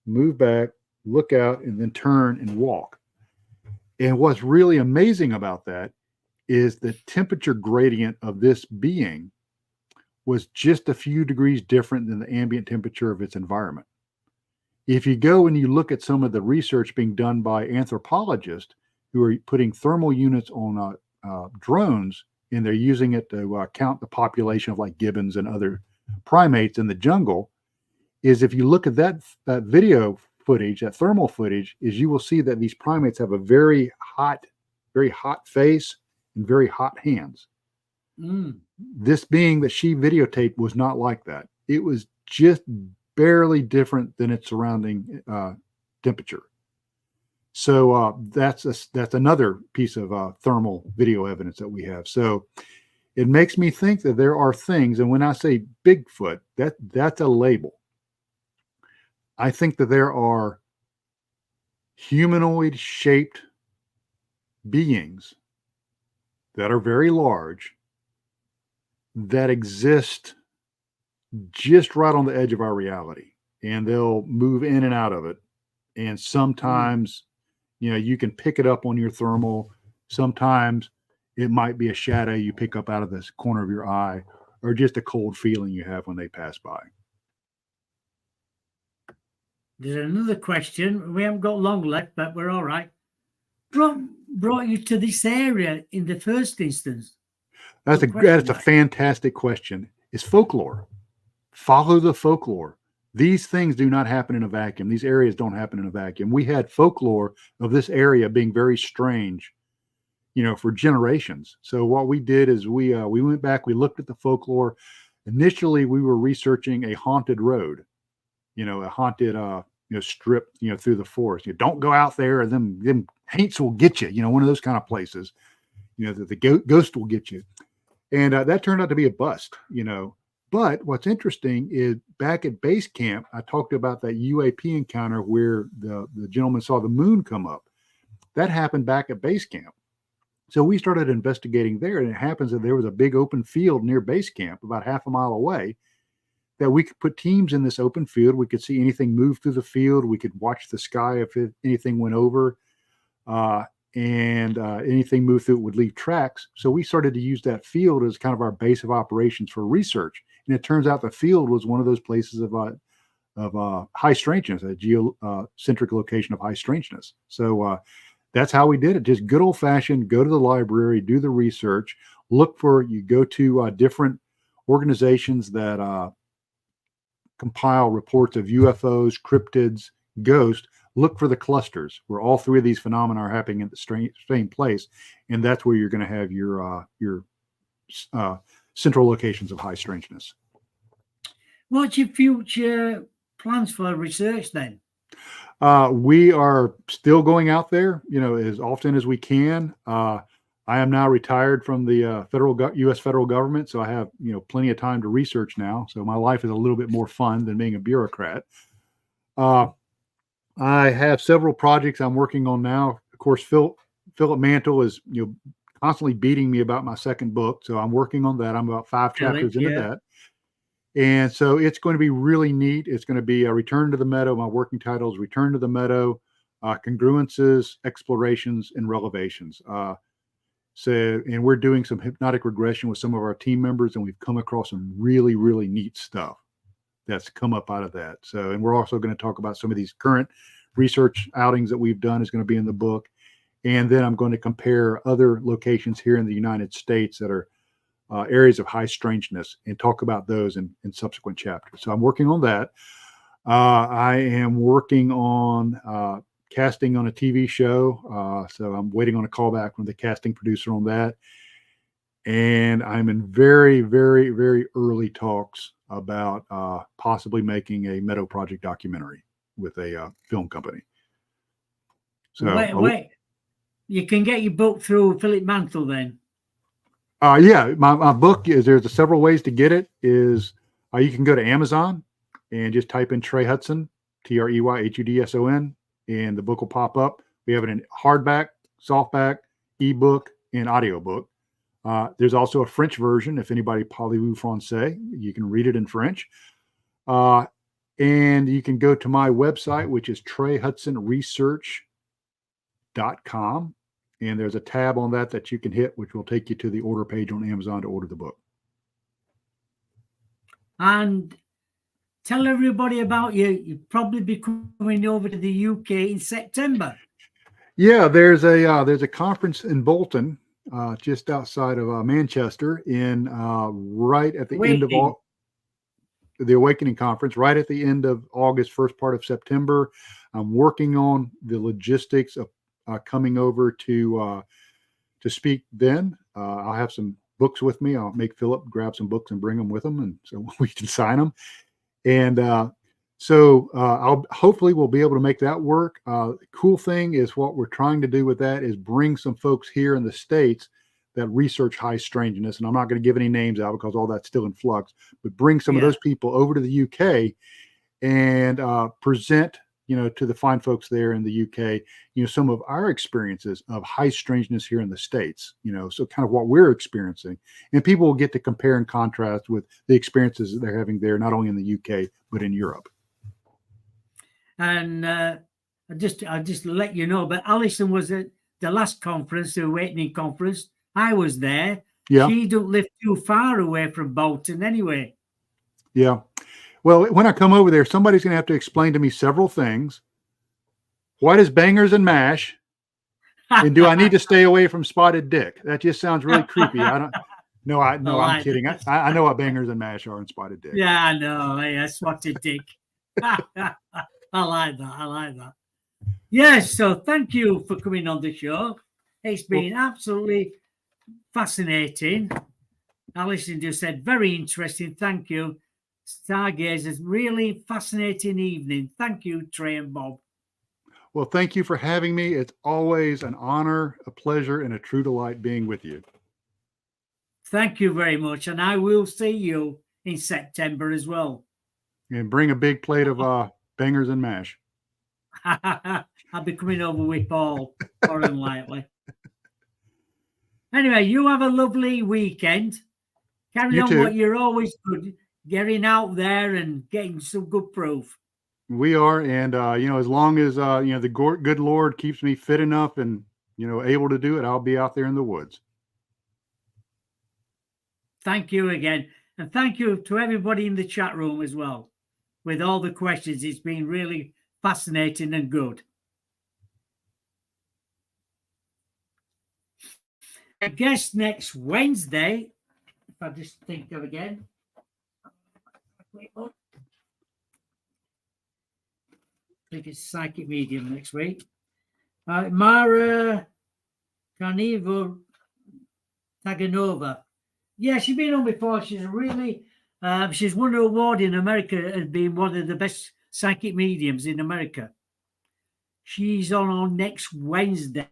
move back, look out, and then turn and walk. And what's really amazing about that is the temperature gradient of this being was just a few degrees different than the ambient temperature of its environment. If you go and you look at some of the research being done by anthropologists who are putting thermal units on drones, and they're using it to count the population of like gibbons and other primates in the jungle, is if you look at that video footage, that thermal footage, is you will see that these primates have a very hot face and very hot hands. This being that she videotaped was not like that. It was just barely different than its surrounding temperature. So that's another piece of thermal video evidence that we have. So it makes me think that there are things, and when I say Bigfoot, that's a label. I think that there are humanoid shaped beings that are very large that exist just right on the edge of our reality, and they'll move in and out of it. And sometimes, you can pick it up on your thermal. Sometimes it might be a shadow you pick up out of the corner of your eye, or just a cold feeling you have when they pass by. There's another question. We haven't got long left, but we're all right. Brought you to this area in the first instance? That's a fantastic question. It's folklore. Follow the folklore. These things do not happen in a vacuum. These areas don't happen in a vacuum. We had folklore of this area being very strange, for generations. So what we did is we went back, we looked at the folklore. Initially, we were researching a haunted road, a haunted strip, through the forest. You don't go out there, or them haints will get you. One of those kind of places. The ghost will get you, and that turned out to be a bust. But what's interesting is back at base camp, I talked about that UAP encounter where the gentleman saw the moon come up. That happened back at base camp. So we started investigating there, and it happens that there was a big open field near base camp, about half a mile away, that we could put teams in this open field. We could see anything move through the field. We could watch the sky if anything went over, and anything moved through it would leave tracks. So we started to use that field as kind of our base of operations for research. And it turns out the field was one of those places of high strangeness, a geocentric location of high strangeness. So that's how we did it. Just good old fashioned, go to the library, do the research, you go to different organizations that compile reports of UFOs, cryptids, ghosts. Look for the clusters where all three of these phenomena are happening at the same place. And that's where you're going to have your central locations of high strangeness. What's your future plans for research then? We are still going out there, as often as we can. I am now retired from the U.S. federal government, so I have, plenty of time to research now. So my life is a little bit more fun than being a bureaucrat. I have several projects I'm working on now. Of course, Philip Mantle is, constantly beating me about my second book. So I'm working on that. I'm about 5 chapters into that. And so it's going to be really neat. It's going to be a Return to the Meadow. My working title is Return to the Meadow, Congruences, Explorations, and Revelations. And we're doing some hypnotic regression with some of our team members, and we've come across some really, really neat stuff that's come up out of that. So, and we're also going to talk about some of these current research outings that we've done is going to be in the book. And then I'm going to compare other locations here in the United States that are areas of high strangeness and talk about those in subsequent chapters. So I'm working on that. I am working on casting on a TV show. So I'm waiting on a call back from the casting producer on that. And I'm in very, very, very early talks about possibly making a Meadow Project documentary with a film company. So wait. You can get your book through Philip Mantle then. Yeah, my book is, there's several ways to get it. Is you can go to Amazon and just type in Trey Hudson, TreyHudson, and the book will pop up. We have it in hardback, softback, ebook, and audiobook. There's also a French version. If anybody parlez-vous français, you can read it in French. And you can go to my website, which is TreyHudsonResearch.com. And there's a tab on that you can hit, which will take you to the order page on Amazon to order the book. And tell everybody about you. You'll probably be coming over to the UK in September. Yeah, there's a conference in Bolton, just outside of Manchester, in right at the end of the Awakening Conference, right at the end of August, first part of September. I'm working on the logistics of coming over to speak then. I'll have some books with me. I'll make Philip grab some books and bring them with him, and so we can sign them. And I'll hopefully we'll be able to make that work. The cool thing is what we're trying to do with that is bring some folks here in the States that research high strangeness. And I'm not going to give any names out because all that's still in flux, but bring some of those people over to the UK and present, to the fine folks there in the UK, some of our experiences of high strangeness here in the States, so kind of what we're experiencing, and people will get to compare and contrast with the experiences that they're having there, not only in the UK, but in Europe. And I'll just let you know, but Alison was at the last conference, the Awakening Conference. I was there. Yeah. She don't live too far away from Bolton anyway. Yeah. Well, when I come over there, somebody's going to have to explain to me several things. What is bangers and mash? And do I need to stay away from spotted dick? That just sounds really creepy. I don't. No, I'm like kidding. I know what bangers and mash are and spotted dick. Yeah, I know. Yeah, spotted dick. I like that. I like that. Yes. So thank you for coming on the show. It's been absolutely fascinating. Alison just said, very interesting. Thank you. Stargazers, really fascinating evening. Thank you, Trey and Bob. Well, thank you for having me. It's always an honor, a pleasure, and a true delight being with you. Thank you very much. And I will see you in September as well. And bring a big plate of bangers and mash. I'll be coming over with Paul, more than likely. Anyway, you have a lovely weekend. Carry You on too. what you're always good, getting out there and getting some good proof. We are, and as long as the good Lord keeps me fit enough and able to do it, I'll be out there in the woods. Thank you again, and thank you to everybody in the chat room as well. With all the questions, it's been really fascinating and good. I guess next Wednesday, if I just think of again. I think it's Psychic Medium next week. Mara Carnivo Taganova. Yeah, she's been on before. She's really, she's won an award in America as being one of the best psychic mediums in America. She's on next Wednesday.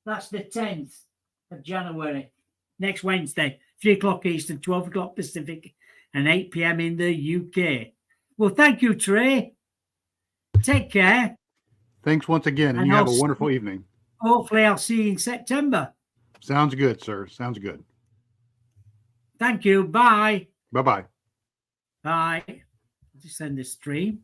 That's the 10th of January. Next Wednesday, 3 o'clock Eastern, 12 o'clock Pacific, and 8 p.m. in the UK. Well, thank you, Trey. Take care. Thanks once again, and you have a wonderful evening. Hopefully, I'll see you in September. Sounds good, sir. Sounds good. Thank you. Bye. Bye-bye. Bye. Just send the stream.